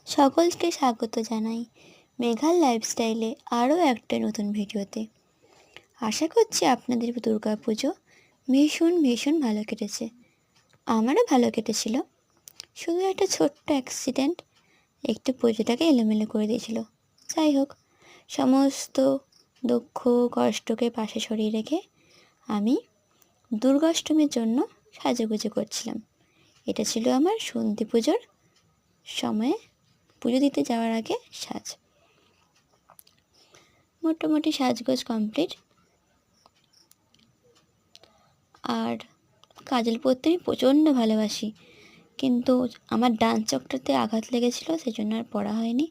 সকলকে স্বাগত জানাই মেঘার লাইফস্টাইলে আরও একটা নতুন ভিডিওতে। আশা করছি আপনাদের দুর্গাপুজো ভীষণ ভীষণ ভালো কেটেছে। আমারও ভালো কেটেছিল। শুধু একটা ছোট্ট অ্যাক্সিডেন্ট একটু পুজোটাকে এলোমেলো করে দিয়েছিল। যাই হোক, সমস্ত দুঃখ কষ্টকে পাশে সরিয়ে রেখে আমি দুর্গাষ্টমীর জন্য সাজুগুজু করছিলাম। এটা ছিল আমার সন্ধি পুজোর সময়ে পুজো দিতে যাওয়ার আগে সাজ। মোটামুটি সাজগোজ কমপ্লিট। আর কাজল পরতে আমি প্রচণ্ড ভালোবাসি, কিন্তু আমার ডান চোখটাতে আঘাত লেগেছিল, সেই জন্য আর পরা হয়নি।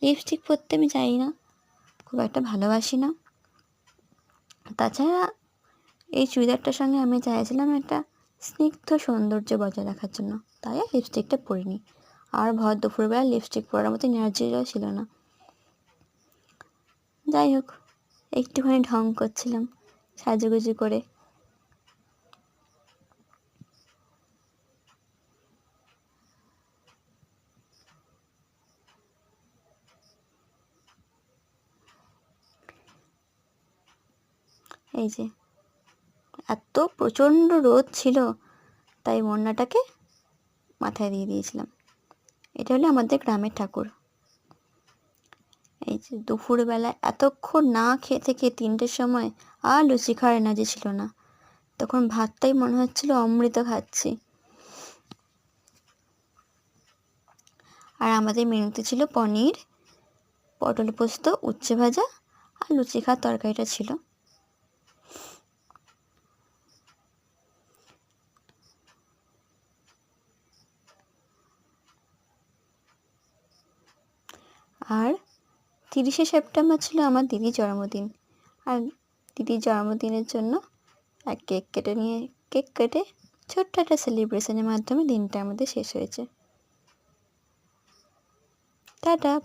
লিপস্টিক পরতে আমি চাই না, খুব একটা ভালোবাসি না। তাছাড়া এই চুড়িদারটার সঙ্গে আমি চাইছিলাম একটা স্নিগ্ধ সৌন্দর্য বজায় রাখার জন্য, তাই আর লিপস্টিকটা পরিনি। আর ভর দুপুরবেলা লিপস্টিক পরার মতো এনার্জিও ছিল না। যাই হোক, একটুখানি ঢং করছিলাম সাজুগুজু করে। এই যে এত প্রচণ্ড রোদ ছিল, তাই মন্নাটাকে মাথায় দিয়ে দিয়েছিলাম। এটা হলো আমাদের গ্রামের ঠাকুর। এই যে দুপুরবেলা এতক্ষণ না খেয়ে থেকে 3টের সময় আর লুচি খাওয়ার এনার্জি ছিল না, তখন ভাতটাই মনে হচ্ছিল অমৃত খাচ্ছি। আর আমাদের মেনুতে ছিল পনির, পটল পোস্ত, উচ্ছে ভাজা আর লুচি খাওয়ার তরকারিটা ছিল। আর 30শে সেপ্টেম্বর ছিল আমার দিদির জন্মদিন। আর দিদির জন্মদিনের জন্য কেক কেটে ছোট্ট একটা সেলিব্রেশনের মাধ্যমে দিনটা আমাদের শেষ হয়েছে। টাটা।